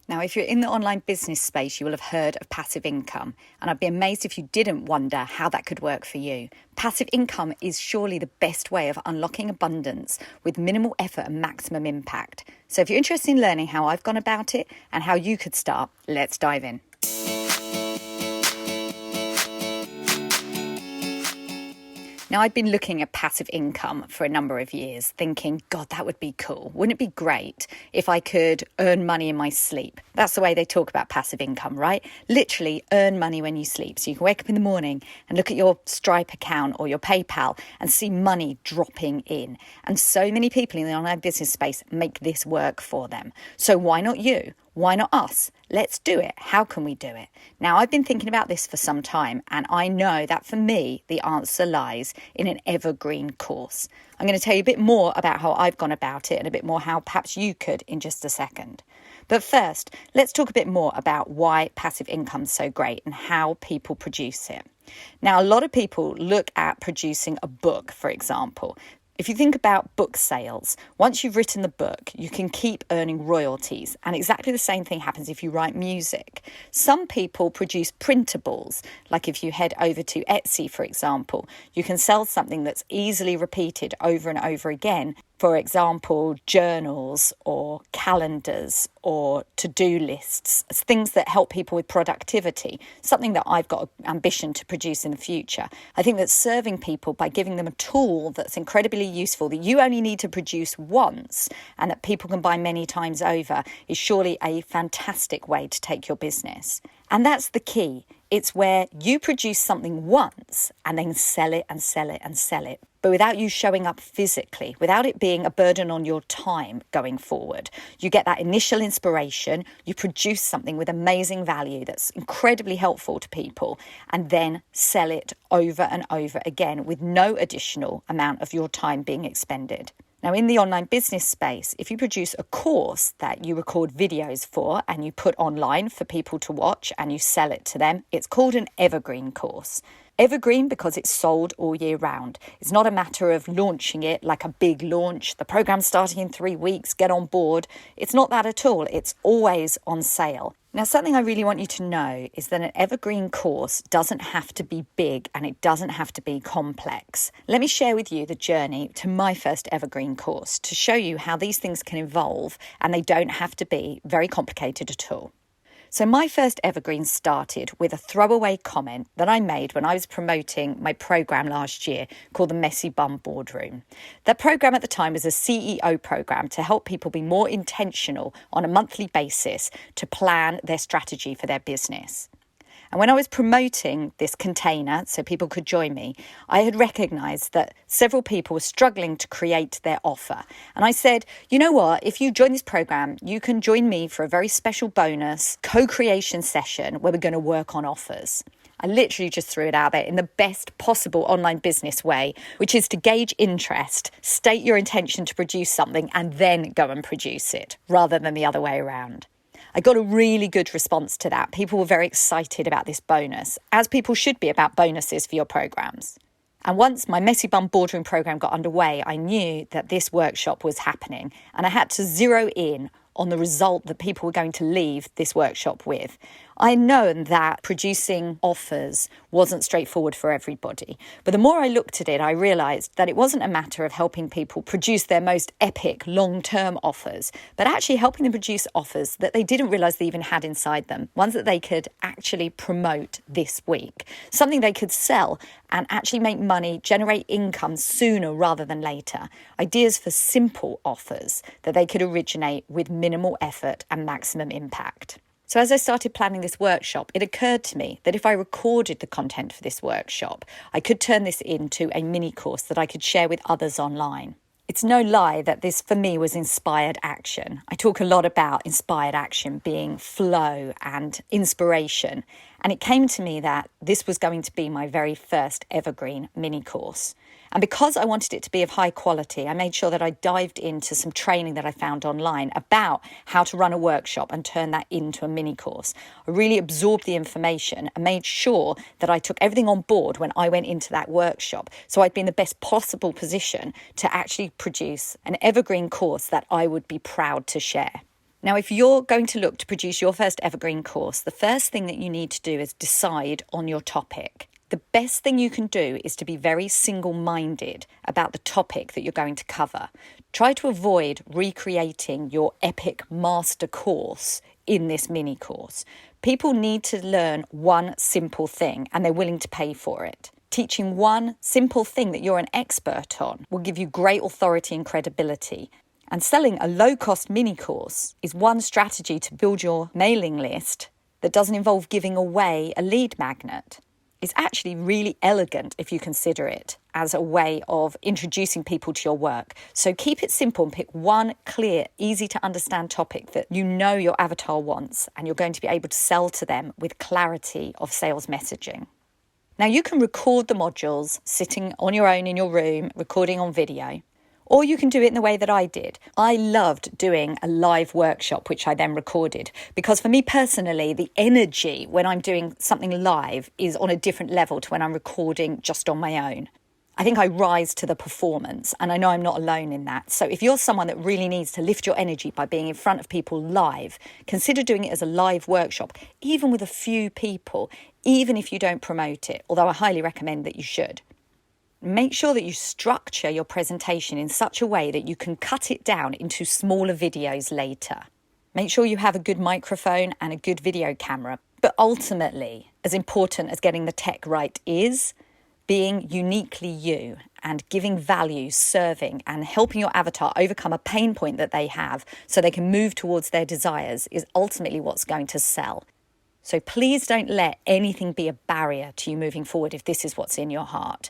Now, if you're in the online business space, you will have heard of passive income, and I'd be amazed if you didn't wonder how that could work for you. Passive income is surely the best way of unlocking abundance with minimal effort and maximum impact. So if you're interested in learning how I've gone about it and how you could start, let's dive in. Now, I've been looking at passive income for a number of years, thinking, God, that would be cool. Wouldn't it be great if I could earn money in my sleep? That's the way they talk about passive income, right? Literally earn money when you sleep. So you can wake up in the morning and look at your Stripe account or your PayPal and see money dropping in. And so many people in the online business space make this work for them. So why not you? Why not us? Let's do it. How can we do it? Now, I've been thinking about this for some time, and I know that for me, the answer lies in an evergreen course. I'm going to tell you a bit more about how I've gone about it and a bit more how perhaps you could in just a second. But first, let's talk a bit more about why passive income is so great and how people produce it. Now, a lot of people look at producing a book, for example. If you think about book sales, once you've written the book, you can keep earning royalties. And exactly the same thing happens if you write music. Some people produce printables, like if you head over to Etsy, for example, you can sell something that's easily repeated over and over again. For example, journals or calendars or to-do lists, things that help people with productivity, something that I've got an ambition to produce in the future. I think that serving people by giving them a tool that's incredibly useful, that you only need to produce once and that people can buy many times over, is surely a fantastic way to take your business. And that's the key. It's where you produce something once and then sell it and sell it and sell it, but without you showing up physically, without it being a burden on your time going forward. You get that initial inspiration, you produce something with amazing value that's incredibly helpful to people, and then sell it over and over again with no additional amount of your time being expended. Now, in the online business space, if you produce a course that you record videos for and you put online for people to watch and you sell it to them, it's called an evergreen course. Evergreen because it's sold all year round. It's not a matter of launching it like a big launch. The program's starting in 3 weeks, get on board. It's not that at all. It's always on sale. Now, something I really want you to know is that an evergreen course doesn't have to be big and it doesn't have to be complex. Let me share with you the journey to my first evergreen course to show you how these things can evolve and they don't have to be very complicated at all. So my first evergreen started with a throwaway comment that I made when I was promoting my program last year called the Messy Bum Boardroom. That program at the time was a CEO program to help people be more intentional on a monthly basis to plan their strategy for their business. And when I was promoting this container so people could join me, I had recognised that several people were struggling to create their offer. And I said, you know what, if you join this program, you can join me for a very special bonus co-creation session where we're going to work on offers. I literally just threw it out there in the best possible online business way, which is to gauge interest, state your intention to produce something, and then go and produce it, rather than the other way around. I got a really good response to that. People were very excited about this bonus, as people should be about bonuses for your programs. And once my Messy Bum Boardroom program got underway, I knew that this workshop was happening, and I had to zero in on the result that people were going to leave this workshop with. I know that producing offers wasn't straightforward for everybody, but the more I looked at it, I realised that it wasn't a matter of helping people produce their most epic long-term offers, but actually helping them produce offers that they didn't realise they even had inside them, ones that they could actually promote this week, something they could sell and actually make money, generate income sooner rather than later. Ideas for simple offers that they could originate with minimal effort and maximum impact. So as I started planning this workshop, it occurred to me that if I recorded the content for this workshop, I could turn this into a mini course that I could share with others online. It's no lie that this for me was inspired action. I talk a lot about inspired action being flow and inspiration. And it came to me that this was going to be my very first evergreen mini course. And because I wanted it to be of high quality, I made sure that I dived into some training that I found online about how to run a workshop and turn that into a mini course. I really absorbed the information and made sure that I took everything on board when I went into that workshop. So I'd be in the best possible position to actually produce an evergreen course that I would be proud to share. Now, if you're going to look to produce your first Evergreen course, the first thing that you need to do is decide on your topic. The best thing you can do is to be very single-minded about the topic that you're going to cover. Try to avoid recreating your epic master course in this mini course. People need to learn one simple thing and they're willing to pay for it. Teaching one simple thing that you're an expert on will give you great authority and credibility. And selling a low-cost mini course is one strategy to build your mailing list that doesn't involve giving away a lead magnet. It's actually really elegant if you consider it as a way of introducing people to your work. So keep it simple and pick one clear, easy to understand topic that you know your avatar wants and you're going to be able to sell to them with clarity of sales messaging. Now you can record the modules sitting on your own in your room, recording on video. Or you can do it in the way that I did. I loved doing a live workshop, which I then recorded, because for me personally, the energy when I'm doing something live is on a different level to when I'm recording just on my own. I think I rise to the performance, and I know I'm not alone in that. So if you're someone that really needs to lift your energy by being in front of people live, consider doing it as a live workshop, even with a few people, even if you don't promote it, although I highly recommend that you should. Make sure that you structure your presentation in such a way that you can cut it down into smaller videos later. Make sure you have a good microphone and a good video camera. But ultimately, as important as getting the tech right is being uniquely you and giving value, serving and helping your avatar overcome a pain point that they have so they can move towards their desires is ultimately what's going to sell. So please don't let anything be a barrier to you moving forward if this is what's in your heart.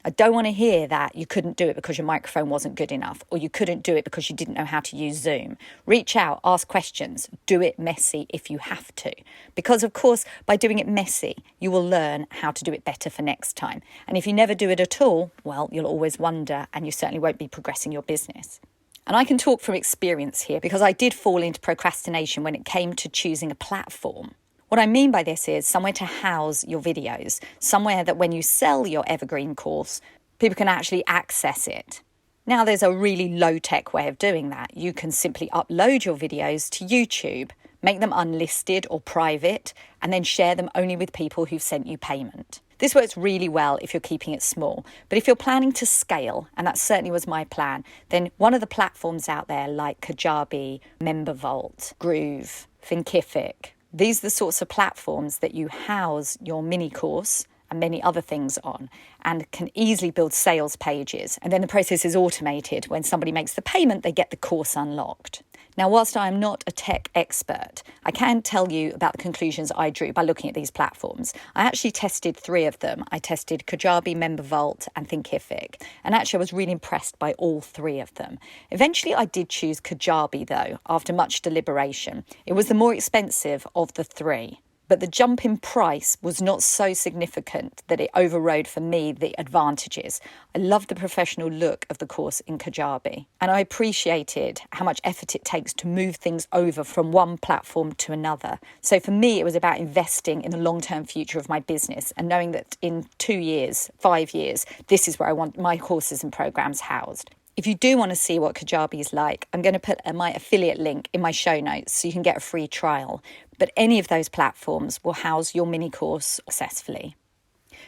I don't want to hear that you couldn't do it because your microphone wasn't good enough or you couldn't do it because you didn't know how to use Zoom. Reach out, ask questions, do it messy if you have to. Because, of course, by doing it messy, you will learn how to do it better for next time. And if you never do it at all, well, you'll always wonder and you certainly won't be progressing your business. And I can talk from experience here because I did fall into procrastination when it came to choosing a platform. What I mean by this is somewhere to house your videos, somewhere that when you sell your Evergreen course, people can actually access it. Now there's a really low-tech way of doing that. You can simply upload your videos to YouTube, make them unlisted or private, and then share them only with people who've sent you payment. This works really well if you're keeping it small. But if you're planning to scale, and that certainly was my plan, then one of the platforms out there like Kajabi, MemberVault, Groove, Thinkific, these are the sorts of platforms that you house your mini course and many other things on and can easily build sales pages. And then the process is automated. When somebody makes the payment, they get the course unlocked. Now, whilst I am not a tech expert, I can tell you about the conclusions I drew by looking at these platforms. I actually tested 3 of them. I tested Kajabi, MemberVault and Thinkific. And actually I was really impressed by all 3 of them. Eventually I did choose Kajabi though, after much deliberation. It was the more expensive of the 3. But the jump in price was not so significant that it overrode for me the advantages. I loved the professional look of the course in Kajabi, and I appreciated how much effort it takes to move things over from one platform to another. So for me, it was about investing in the long-term future of my business and knowing that in 2 years, 5 years, this is where I want my courses and programs housed. If you do want to see what Kajabi is like, I'm going to put my affiliate link in my show notes so you can get a free trial. But any of those platforms will house your mini course successfully.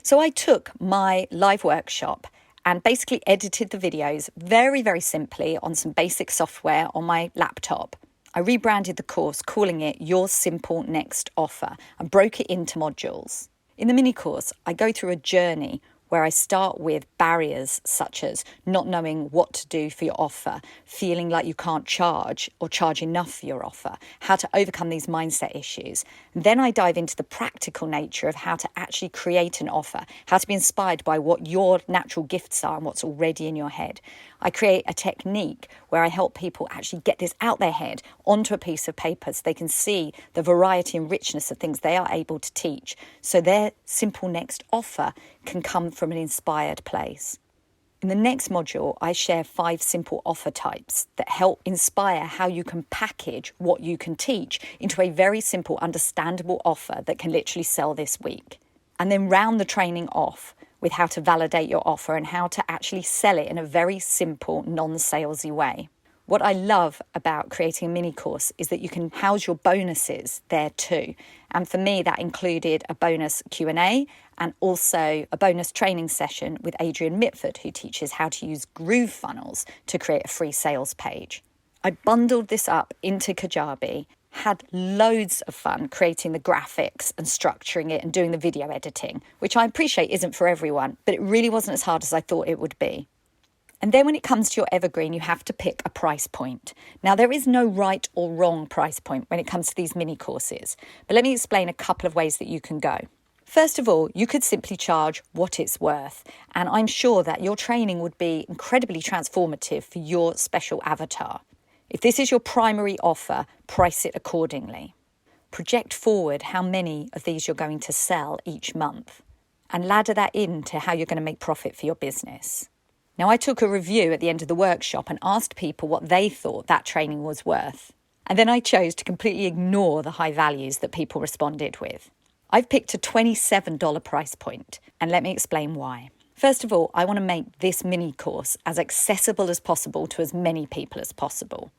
So I took my live workshop and basically edited the videos very, very simply on some basic software on my laptop. I rebranded the course, calling it Your Simple Next Offer, and broke it into modules. In the mini course, I go through a journey where I start with barriers such as not knowing what to do for your offer, feeling like you can't charge or charge enough for your offer, how to overcome these mindset issues. And then I dive into the practical nature of how to actually create an offer, how to be inspired by what your natural gifts are and what's already in your head. I create a technique where I help people actually get this out their head onto a piece of paper so they can see the variety and richness of things they are able to teach, so their simple next offer can come from an inspired place. In the next module, I share 5 simple offer types that help inspire how you can package what you can teach into a very simple, understandable offer that can literally sell this week. And then round the training off with how to validate your offer and how to actually sell it in a very simple, non-salesy way. What I love about creating a mini course is that you can house your bonuses there too. And for me, that included a bonus Q&A and also a bonus training session with Adrian Mitford, who teaches how to use Groove funnels to create a free sales page. I bundled this up into Kajabi, had loads of fun creating the graphics and structuring it and doing the video editing, which I appreciate isn't for everyone, but it really wasn't as hard as I thought it would be. And then when it comes to your Evergreen, you have to pick a price point. Now, there is no right or wrong price point when it comes to these mini courses, but let me explain a couple of ways that you can go. First of all, you could simply charge what it's worth, and I'm sure that your training would be incredibly transformative for your special avatar. If this is your primary offer, price it accordingly. Project forward how many of these you're going to sell each month, and ladder that into how you're going to make profit for your business. Now, I took a review at the end of the workshop and asked people what they thought that training was worth. And then I chose to completely ignore the high values that people responded with. I've picked a $27 price point, and let me explain why. First of all, I want to make this mini course as accessible as possible to as many people as possible.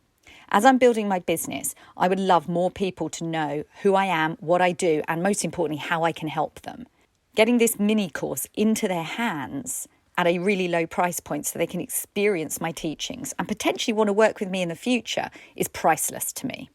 As I'm building my business, I would love more people to know who I am, what I do, and most importantly, how I can help them. Getting this mini course into their hands at a really low price point so they can experience my teachings and potentially want to work with me in the future is priceless to me.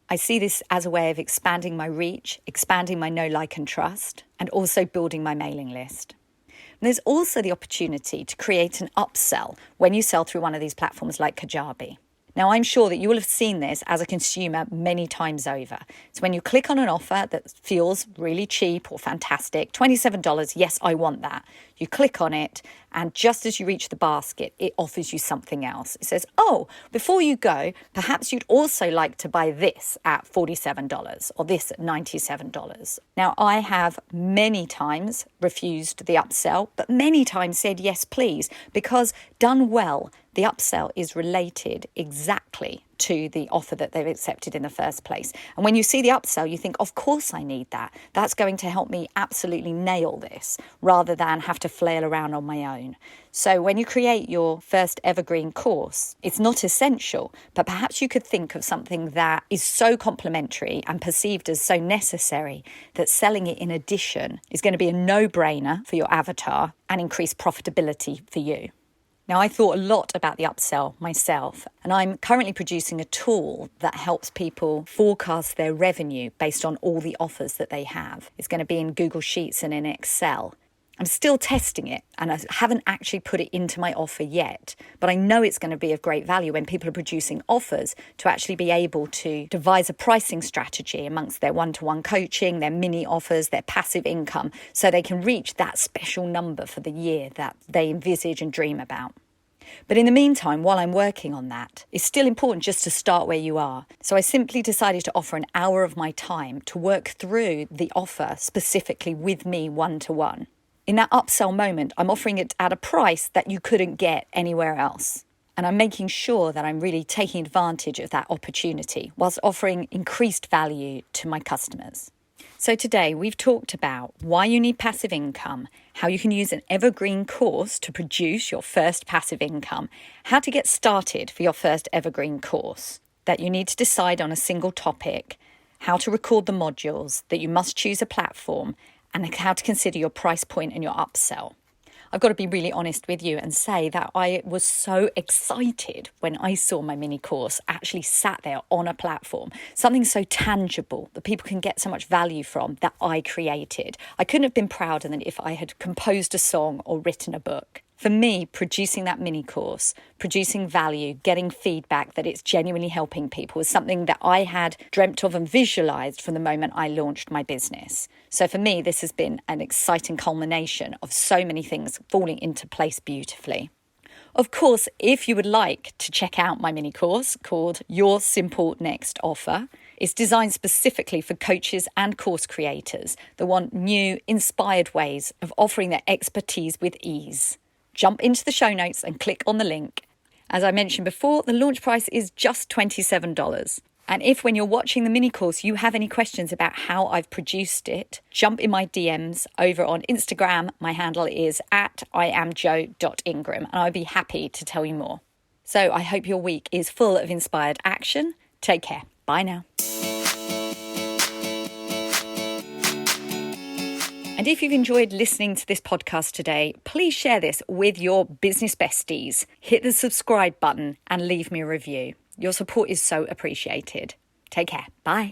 I see this as a way of expanding my reach, expanding my know, like and trust, and also building my mailing list. And there's also the opportunity to create an upsell when you sell through one of these platforms like Kajabi. Now, I'm sure that you will have seen this as a consumer many times over. So when you click on an offer that feels really cheap or fantastic, $27, yes, I want that. You click on it, and just as you reach the basket, it offers you something else. It says, oh, before you go, perhaps you'd also like to buy this at $47 or this at $97. Now, I have many times refused the upsell, but many times said yes, please, because done well, the upsell is related exactly to the offer that they've accepted in the first place. And when you see the upsell, you think, of course I need that. That's going to help me absolutely nail this rather than have to flail around on my own. So when you create your first Evergreen course, it's not essential, but perhaps you could think of something that is so complementary and perceived as so necessary that selling it in addition is going to be a no-brainer for your avatar and increase profitability for you. Now, I thought a lot about the upsell myself, and I'm currently producing a tool that helps people forecast their revenue based on all the offers that they have. It's going to be in Google Sheets and in Excel. I'm still testing it, and I haven't actually put it into my offer yet, but I know it's going to be of great value when people are producing offers to actually be able to devise a pricing strategy amongst their one-to-one coaching, their mini offers, their passive income, so they can reach that special number for the year that they envisage and dream about. But in the meantime, while I'm working on that, it's still important just to start where you are. So I simply decided to offer an hour of my time to work through the offer specifically with me one-to-one. In that upsell moment, I'm offering it at a price that you couldn't get anywhere else. And I'm making sure that I'm really taking advantage of that opportunity whilst offering increased value to my customers. So today we've talked about why you need passive income, how you can use an Evergreen course to produce your first passive income, how to get started for your first Evergreen course, that you need to decide on a single topic, how to record the modules, that you must choose a platform, and how to consider your price point and your upsell. I've got to be really honest with you and say that I was so excited when I saw my mini course actually sat there on a platform, something so tangible that people can get so much value from that I created. I couldn't have been prouder than if I had composed a song or written a book. For me, producing that mini course, producing value, getting feedback that it's genuinely helping people was something that I had dreamt of and visualized from the moment I launched my business. So for me, this has been an exciting culmination of so many things falling into place beautifully. Of course, if you would like to check out my mini course called Your Simple Next Offer, it's designed specifically for coaches and course creators that want new, inspired ways of offering their expertise with ease. Jump into the show notes and click on the link. As I mentioned before, the launch price is just $27. And if when you're watching the mini course, you have any questions about how I've produced it, jump in my DMs over on Instagram. My handle is @IamJo.Ingram, and I'd be happy to tell you more. So I hope your week is full of inspired action. Take care. Bye now. And if you've enjoyed listening to this podcast today, please share this with your business besties. Hit the subscribe button and leave me a review. Your support is so appreciated. Take care. Bye.